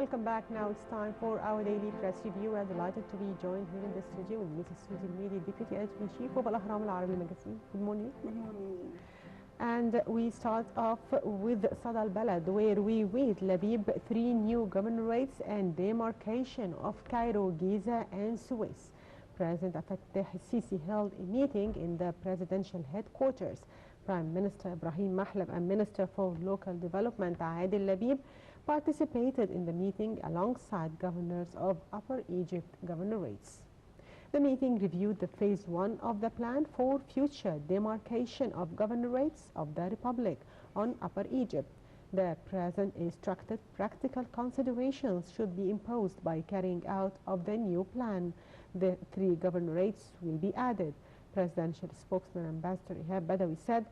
Welcome back. Now it's time for our daily press review. We are delighted to be joined here in the studio with Mrs. Suzy Genedy, Deputy Editor-in-Chief of Al-Ahram Al-Arabi magazine. Good morning. Good morning. And we start off with Sada al-Balad, where we read Labib, 3 new governorates and demarcation of Cairo, Giza and Suez. President Fattah al-Sisi held a meeting in the presidential headquarters. Prime Minister Ibrahim Mahlab and Minister for Local Development Adil Labib participated in the meeting alongside governors of Upper Egypt governorates. The meeting reviewed the phase 1 of the plan for future demarcation of governorates of the Republic on Upper Egypt. The President instructed practical considerations should be imposed by carrying out of the new plan. The 3 governorates will be added. Presidential spokesman Ambassador Ihab Badawi said,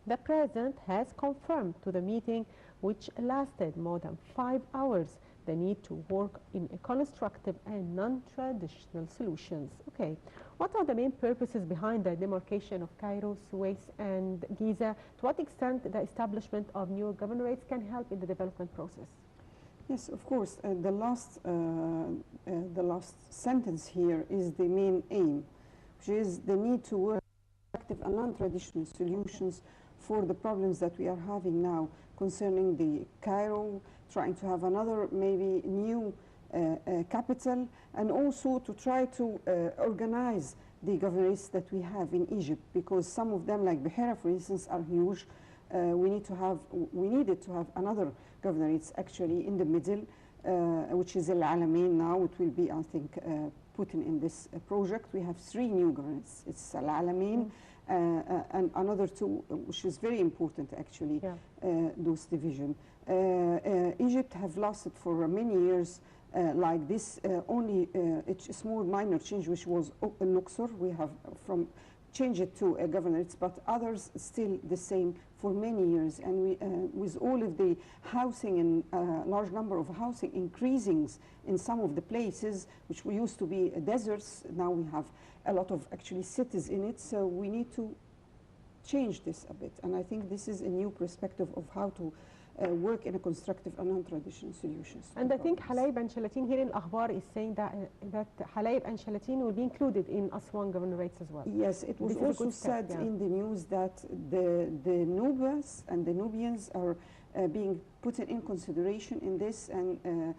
"The President has confirmed to the meeting, which lasted more than 5 hours, the need to work in a constructive and non-traditional solutions." Okay, what are the main purposes behind the demarcation of Cairo, Suez and Giza? To what extent the establishment of new governorates can help in the development process? Yes, of course. The last sentence here is the main aim, which is the need to work active and non-traditional solutions for the problems that we are having now concerning the Cairo, trying to have another maybe new capital, and also to try to organize the governorates that we have in Egypt, because some of them, like Beira, for instance, are huge. We needed to have another governorates actually in the middle, which is Al Alamein now. It will be, I think, put in this project. We have 3 new governorates. It's Al Alamein and another 2, which is very important actually, those division. Egypt have lasted for many years like this, only a small minor change, which was Luxor. We have changed it to a governorate, but others still the same for many years. And we, with all of the housing and large number of housing increasing in some of the places, which we used to be deserts, now we have a lot of actually cities in it. So we need to change this a bit. And I think this is a new perspective of how to work in a constructive and non-traditional solutions. And I think Halayb and Shalatin here in Al-Akhbar is saying that Halayb and Shalatin will be included in Aswan governorates as well. Yes, it was also said in the news that the Nubians and the Nubians are being put in consideration in this, and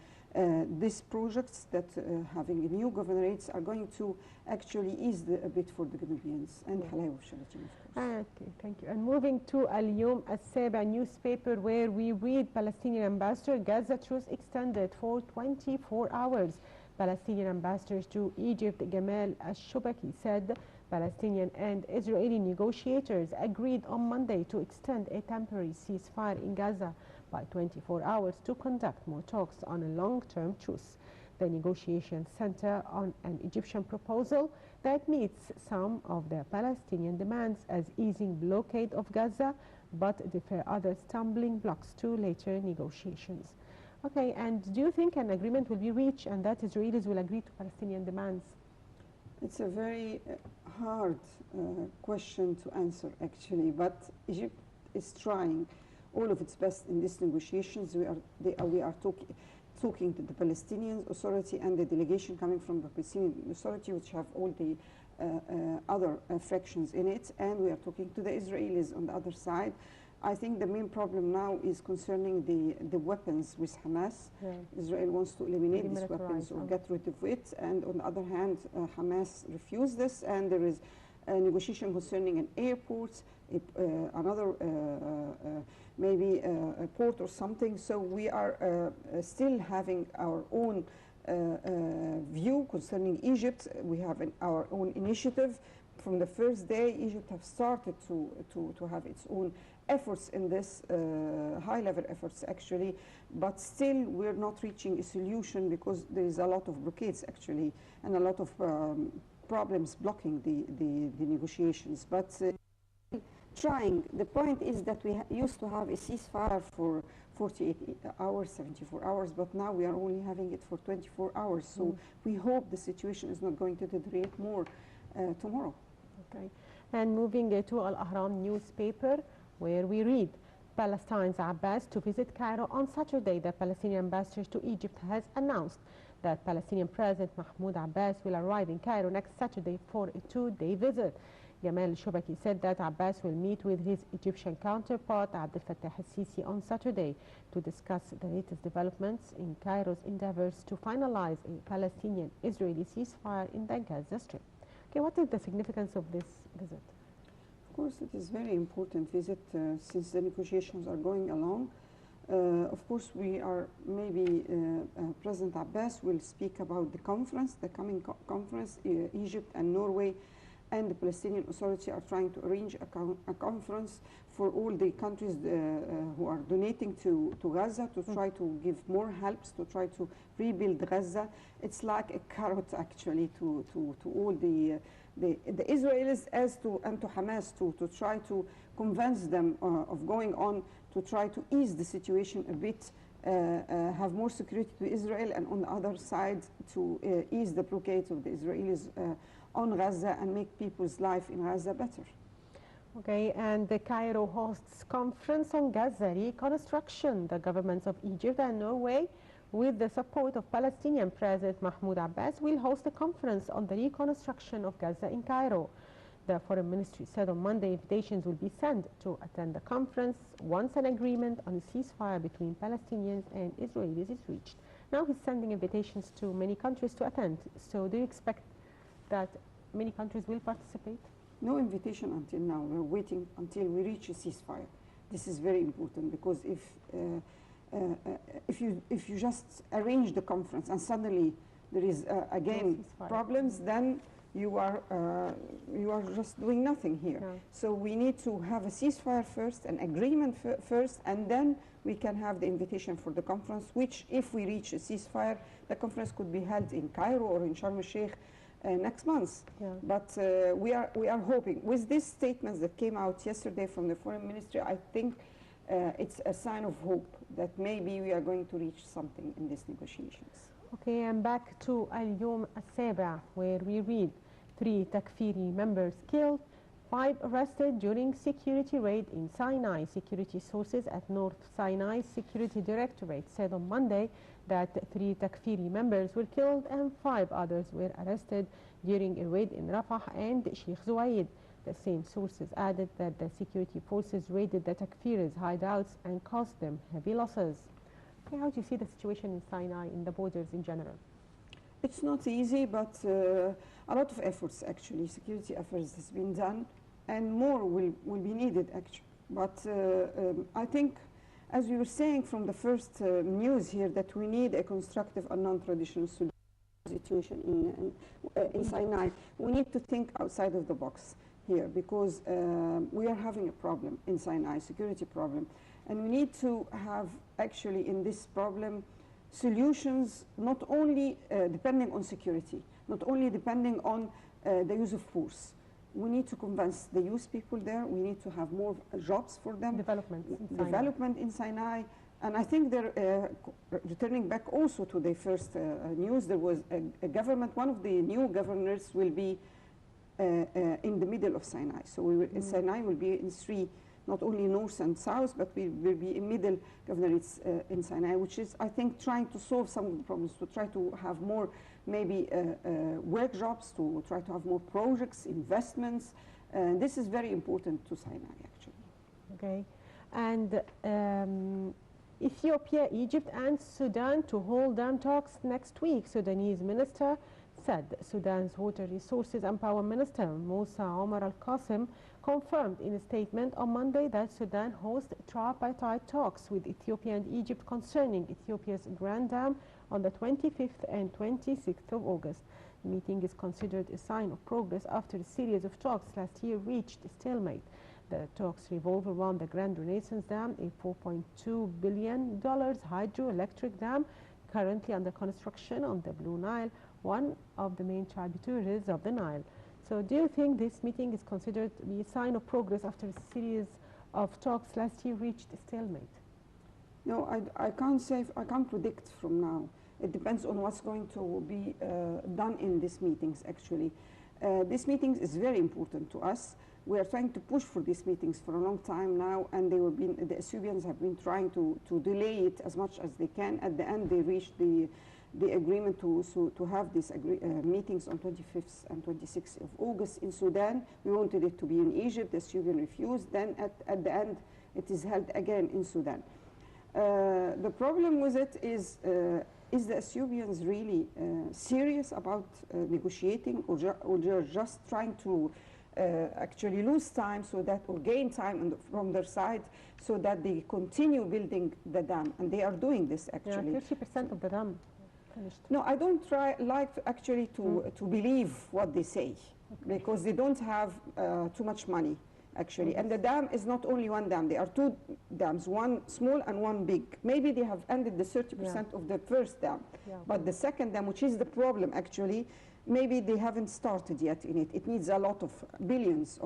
these projects that having new governorates are going to actually ease a bit for the Nubians and Halayb of Shalatin, of course. Okay, thank you. And moving to Al-Yom Al-Saba newspaper, where we read Palestinian ambassador, Gaza truce extended for 24 hours. Palestinian ambassadors to Egypt, Gamal Al-Shubaki, said Palestinian and Israeli negotiators agreed on Monday to extend a temporary ceasefire in Gaza by 24 hours to conduct more talks on a long-term truce. The negotiations center on an Egyptian proposal that meets some of the Palestinian demands, as easing blockade of Gaza, but defer other stumbling blocks to later negotiations. Okay, and do you think an agreement will be reached and that Israelis will agree to Palestinian demands? It's a very hard question to answer, actually, but Egypt is trying all of its best in these negotiations. We are talking to the Palestinian Authority and the delegation coming from the Palestinian Authority, which have all the other fractions in it, and we are talking to the Israelis on the other side. I think the main problem now is concerning the weapons with Hamas. Yeah. Israel wants to eliminate these weapons or get rid of it, and on the other hand, Hamas refused this, and there is a negotiation concerning an airport, another maybe a port or something. So we are still having our own view concerning Egypt. We have our own initiative. From the first day, Egypt have started to have its own efforts in this, high-level efforts actually, but still we're not reaching a solution because there is a lot of blockades actually and a lot of problems blocking the negotiations. But trying. The point is that we used to have a ceasefire for 48 hours, 74 hours, but now we are only having it for 24 hours. So we hope the situation is not going to deteriorate more tomorrow. Okay. And moving to Al-Ahram newspaper, where we read, Palestine's Abbas to visit Cairo on Saturday. The Palestinian ambassador to Egypt has announced that Palestinian President Mahmoud Abbas will arrive in Cairo next Saturday for a two-day visit. Gamal Shobaki said that Abbas will meet with his Egyptian counterpart Abdel Fattah al-Sisi on Saturday to discuss the latest developments in Cairo's endeavors to finalize a Palestinian-Israeli ceasefire in the Gaza Strip. Okay, what is the significance of this visit? Of course, it is very important visit since the negotiations are going along. Of course, we are maybe President Abbas will speak about the conference, the coming conference. Egypt and Norway and the Palestinian Authority are trying to arrange a conference for all the countries who are donating to Gaza to try to give more helps, to try to rebuild Gaza. It's like a carrot actually to all the Israelis and to Hamas to try to convince them of going on to try to ease the situation a bit, have more security to Israel, and on the other side to ease the blockade of the Israelis on Gaza and make people's life in Gaza better. Okay, and the Cairo hosts conference on Gaza reconstruction. The governments of Egypt and Norway, with the support of Palestinian President Mahmoud Abbas, will host a conference on the reconstruction of Gaza in Cairo. The Foreign Ministry said on Monday invitations will be sent to attend the conference once an agreement on a ceasefire between Palestinians and Israelis is reached. Now he's sending invitations to many countries to attend. So do you expect that many countries will participate? No invitation until now. We're waiting until we reach a ceasefire. This is very important because if you just arrange the conference and suddenly there is again problems, then you are just doing nothing here. Yeah. So we need to have a ceasefire first, an agreement first, and then we can have the invitation for the conference, which if we reach a ceasefire, the conference could be held in Cairo or in Sharm el-Sheikh next month. Yeah. But we are hoping. With these statements that came out yesterday from the Foreign Ministry, I think it's a sign of hope that maybe we are going to reach something in these negotiations. Okay, and back to Al-Yom Al-Sabah, where we read 3 Takfiri members killed, 5 arrested during security raid in Sinai. Security sources at North Sinai Security Directorate said on Monday that 3 Takfiri members were killed and 5 others were arrested during a raid in Rafah and Sheikh Zayed. The same sources added that the security forces raided the Takfiris' hideouts and caused them heavy losses. Okay, how do you see the situation in Sinai, in the borders in general? It's not easy, but a lot of efforts actually, security efforts has been done, and more will be needed actually. But I think, as we were saying from the first news here, that we need a constructive and non-traditional situation in Sinai. We need to think outside of the box here because we are having a problem in Sinai, security problem, and we need to have actually in this problem solutions not only depending on security, not only depending on the use of force. We need to convince the youth people there. We need to have more jobs for them. Development in Sinai. And I think they're returning back also to the first news. There was a government, one of the new governors will be in the middle of Sinai. So Sinai will be in 3, not only north and south, but we will be in middle governorates in Sinai, which is, I think, trying to solve some of the problems, to try to have more, maybe, work jobs, to try to have more projects, investments. This is very important to Sinai, actually. Okay. And Ethiopia, Egypt, and Sudan to hold dam talks next week. Sudanese minister said Sudan's Water Resources and Power Minister Musa Omar Al-Qasim confirmed in a statement on Monday that Sudan hosts tripartite talks with Ethiopia and Egypt concerning Ethiopia's Grand Dam on the 25th and 26th of August. The meeting is considered a sign of progress after a series of talks last year reached a stalemate. The talks revolve around the Grand Renaissance Dam, a $4.2 billion hydroelectric dam currently under construction on the Blue Nile, one of the main tributaries of the Nile. So do you think this meeting is considered to be a sign of progress after a series of talks last year reached a stalemate? No, I can't say, I can't predict from now. It depends on what's going to be done in these meetings, actually. This meeting is very important to us. we are trying to push for these meetings for a long time now, and the Ethiopians have been trying to delay it as much as they can. At the end, they reached the agreement to have these meetings on 25th and 26th of August in Sudan. We wanted it to be in Egypt. The Ethiopian refused. Then at the end, it is held again in Sudan. The problem with it is the Ethiopians really serious about negotiating, or they're just trying to actually lose time or gain time from their side so that they continue building the dam? And they are doing this actually. Yeah, 30% of the dam finished. No, I don't like actually to believe what they say, because they don't have too much money actually. And the dam is not only one dam. There are two dams, one small and one big. Maybe they have ended the 30% of the first dam, but the second dam, which is the problem actually, maybe they haven't started yet in it. It needs a lot of billions of